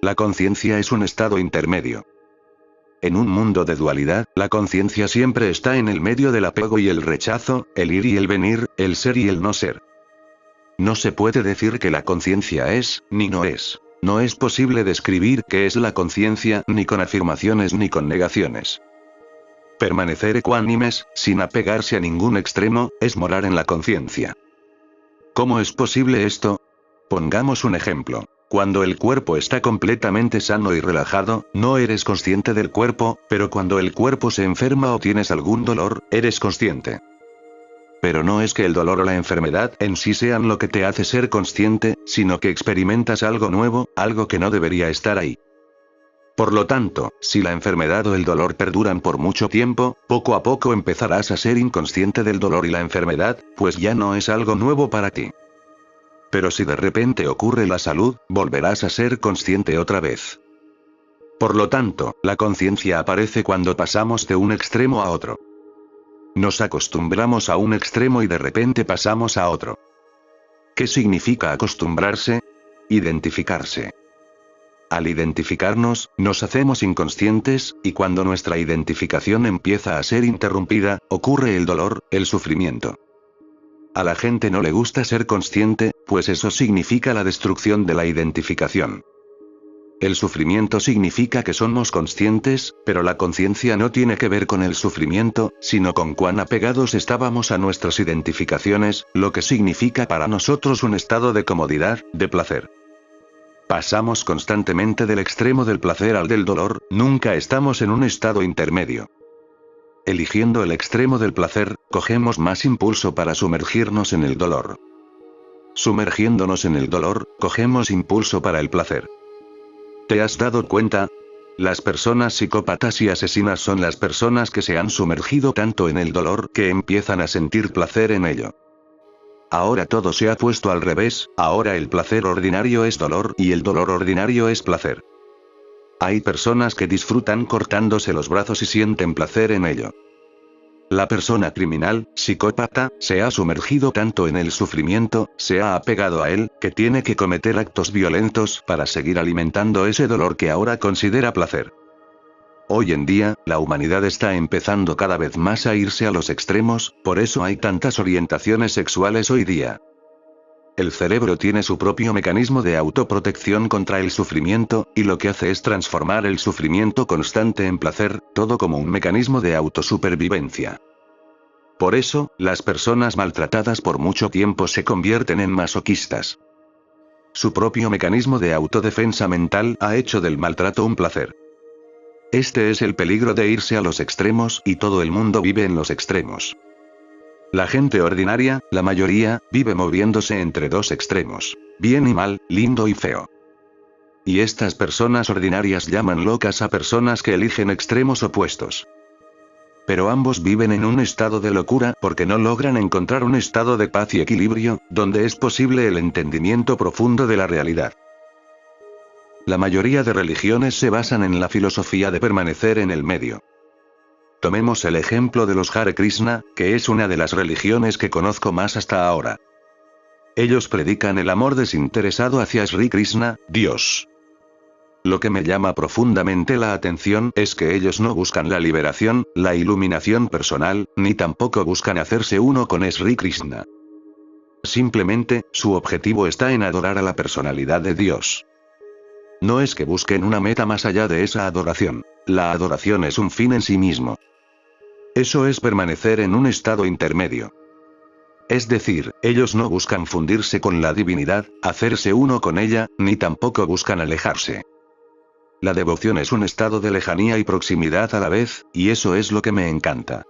la conciencia es un estado intermedio. En un mundo de dualidad, la conciencia siempre está en el medio del apego y el rechazo, el ir y el venir, el ser y el no ser. No se puede decir que la conciencia es, ni no es. No es posible describir qué es la conciencia, ni con afirmaciones ni con negaciones. Permanecer ecuánimes, sin apegarse a ningún extremo, es morar en la conciencia. ¿Cómo es posible esto? Pongamos un ejemplo. Cuando el cuerpo está completamente sano y relajado, no eres consciente del cuerpo, pero cuando el cuerpo se enferma o tienes algún dolor, eres consciente. Pero no es que el dolor o la enfermedad en sí sean lo que te hace ser consciente, sino que experimentas algo nuevo, algo que no debería estar ahí. Por lo tanto, si la enfermedad o el dolor perduran por mucho tiempo, poco a poco empezarás a ser inconsciente del dolor y la enfermedad, pues ya no es algo nuevo para ti. Pero si de repente ocurre la salud, volverás a ser consciente otra vez. Por lo tanto, la conciencia aparece cuando pasamos de un extremo a otro. Nos acostumbramos a un extremo y de repente pasamos a otro. ¿Qué significa acostumbrarse? Identificarse. Al identificarnos, nos hacemos inconscientes, y cuando nuestra identificación empieza a ser interrumpida, ocurre el dolor, el sufrimiento. A la gente no le gusta ser consciente, pues eso significa la destrucción de la identificación. El sufrimiento significa que somos conscientes, pero la conciencia no tiene que ver con el sufrimiento, sino con cuán apegados estábamos a nuestras identificaciones, lo que significa para nosotros un estado de comodidad, de placer. Pasamos constantemente del extremo del placer al del dolor, nunca estamos en un estado intermedio. Eligiendo el extremo del placer, cogemos más impulso para sumergirnos en el dolor. Sumergiéndonos en el dolor, cogemos impulso para el placer. ¿Te has dado cuenta? Las personas psicópatas y asesinas son las personas que se han sumergido tanto en el dolor que empiezan a sentir placer en ello. Ahora todo se ha puesto al revés, ahora el placer ordinario es dolor y el dolor ordinario es placer. Hay personas que disfrutan cortándose los brazos y sienten placer en ello. La persona criminal, psicópata, se ha sumergido tanto en el sufrimiento, se ha apegado a él, que tiene que cometer actos violentos para seguir alimentando ese dolor que ahora considera placer. Hoy en día, la humanidad está empezando cada vez más a irse a los extremos, por eso hay tantas orientaciones sexuales hoy día. El cerebro tiene su propio mecanismo de autoprotección contra el sufrimiento, y lo que hace es transformar el sufrimiento constante en placer, todo como un mecanismo de autosupervivencia. Por eso, las personas maltratadas por mucho tiempo se convierten en masoquistas. Su propio mecanismo de autodefensa mental ha hecho del maltrato un placer. Este es el peligro de irse a los extremos, y todo el mundo vive en los extremos. La gente ordinaria, la mayoría, vive moviéndose entre dos extremos. Bien y mal, lindo y feo. Y estas personas ordinarias llaman locas a personas que eligen extremos opuestos. Pero ambos viven en un estado de locura porque no logran encontrar un estado de paz y equilibrio, donde es posible el entendimiento profundo de la realidad. La mayoría de religiones se basan en la filosofía de permanecer en el medio. Tomemos el ejemplo de los Hare Krishna, que es una de las religiones que conozco más hasta ahora. Ellos predican el amor desinteresado hacia Sri Krishna, Dios. Lo que me llama profundamente la atención es que ellos no buscan la liberación, la iluminación personal, ni tampoco buscan hacerse uno con Sri Krishna. Simplemente, su objetivo está en adorar a la personalidad de Dios. No es que busquen una meta más allá de esa adoración. La adoración es un fin en sí mismo. Eso es permanecer en un estado intermedio. Es decir, ellos no buscan fundirse con la divinidad, hacerse uno con ella, ni tampoco buscan alejarse. La devoción es un estado de lejanía y proximidad a la vez, y eso es lo que me encanta.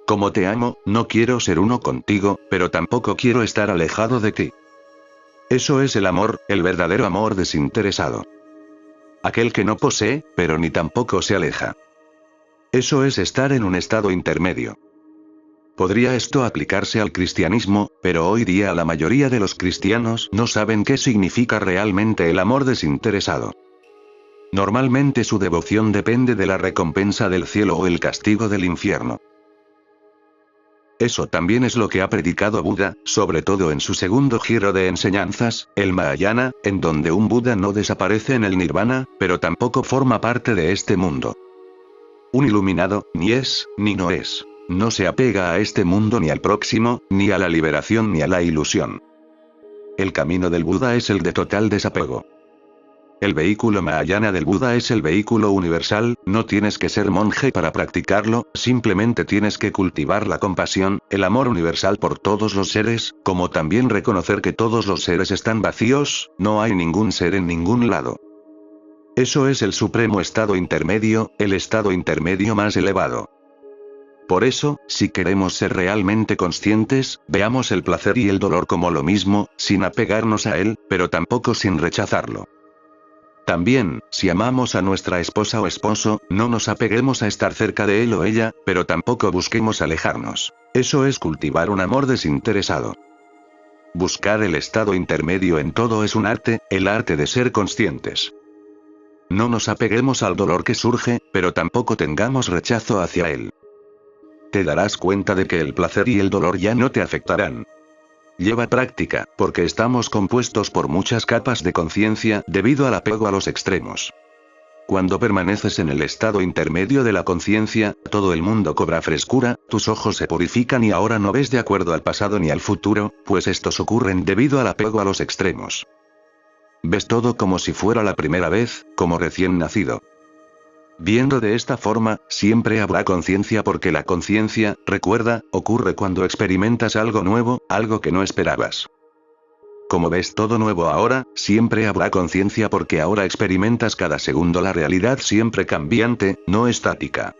Como te amo, no quiero ser uno contigo, pero tampoco quiero estar alejado de ti. Eso es el amor, el verdadero amor desinteresado. Aquel que no posee, pero ni tampoco se aleja. Eso es estar en un estado intermedio. Podría esto aplicarse al cristianismo, pero hoy día la mayoría de los cristianos no saben qué significa realmente el amor desinteresado. Normalmente su devoción depende de la recompensa del cielo o el castigo del infierno. Eso también es lo que ha predicado Buda, sobre todo en su segundo giro de enseñanzas, el Mahayana, en donde un Buda no desaparece en el Nirvana, pero tampoco forma parte de este mundo. Un iluminado, ni es, ni no es. No se apega a este mundo ni al próximo, ni a la liberación ni a la ilusión. El camino del Buda es el de total desapego. El vehículo Mahayana del Buda es el vehículo universal, no tienes que ser monje para practicarlo, simplemente tienes que cultivar la compasión, el amor universal por todos los seres, como también reconocer que todos los seres están vacíos, no hay ningún ser en ningún lado. Eso es el supremo estado intermedio, el estado intermedio más elevado. Por eso, si queremos ser realmente conscientes, veamos el placer y el dolor como lo mismo, sin apegarnos a él, pero tampoco sin rechazarlo. También, si amamos a nuestra esposa o esposo, no nos apeguemos a estar cerca de él o ella, pero tampoco busquemos alejarnos. Eso es cultivar un amor desinteresado. Buscar el estado intermedio en todo es un arte, el arte de ser conscientes. No nos apeguemos al dolor que surge, pero tampoco tengamos rechazo hacia él. Te darás cuenta de que el placer y el dolor ya no te afectarán. Lleva práctica, porque estamos compuestos por muchas capas de conciencia, debido al apego a los extremos. Cuando permaneces en el estado intermedio de la conciencia, todo el mundo cobra frescura, tus ojos se purifican y ahora no ves de acuerdo al pasado ni al futuro, pues estos ocurren debido al apego a los extremos. Ves todo como si fuera la primera vez, como recién nacido. Viendo de esta forma, siempre habrá conciencia porque la conciencia, recuerda, ocurre cuando experimentas algo nuevo, algo que no esperabas. Como ves todo nuevo ahora, siempre habrá conciencia porque ahora experimentas cada segundo la realidad siempre cambiante, no estática.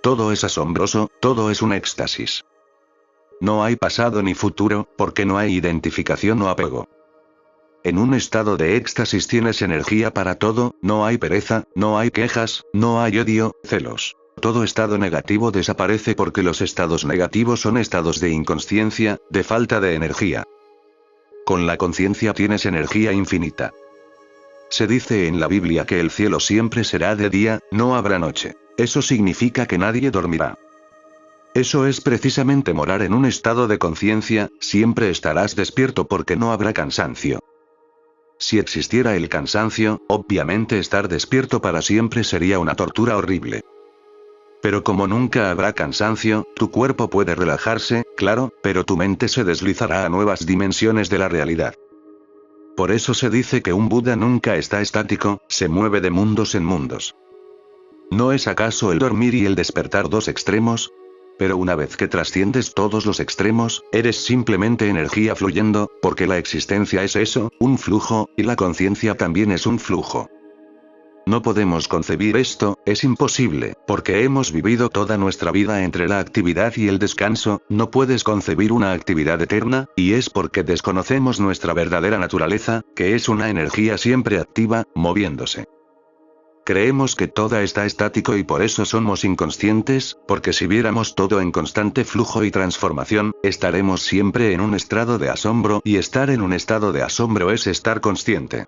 Todo es asombroso, todo es un éxtasis. No hay pasado ni futuro, porque no hay identificación o apego. En un estado de éxtasis tienes energía para todo, no hay pereza, no hay quejas, no hay odio, celos. Todo estado negativo desaparece porque los estados negativos son estados de inconsciencia, de falta de energía. Con la conciencia tienes energía infinita. Se dice en la Biblia que el cielo siempre será de día, no habrá noche. Eso significa que nadie dormirá. Eso es precisamente morar en un estado de conciencia, siempre estarás despierto porque no habrá cansancio. Si existiera el cansancio, obviamente estar despierto para siempre sería una tortura horrible. Pero como nunca habrá cansancio, tu cuerpo puede relajarse, claro, pero tu mente se deslizará a nuevas dimensiones de la realidad. Por eso se dice que un Buda nunca está estático, se mueve de mundos en mundos. ¿No es acaso el dormir y el despertar dos extremos? Pero una vez que trasciendes todos los extremos, eres simplemente energía fluyendo, porque la existencia es eso, un flujo, y la conciencia también es un flujo. No podemos concebir esto, es imposible, porque hemos vivido toda nuestra vida entre la actividad y el descanso, no puedes concebir una actividad eterna, y es porque desconocemos nuestra verdadera naturaleza, que es una energía siempre activa, moviéndose. Creemos que todo está estático y por eso somos inconscientes, porque si viéramos todo en constante flujo y transformación, estaremos siempre en un estado de asombro y estar en un estado de asombro es estar consciente.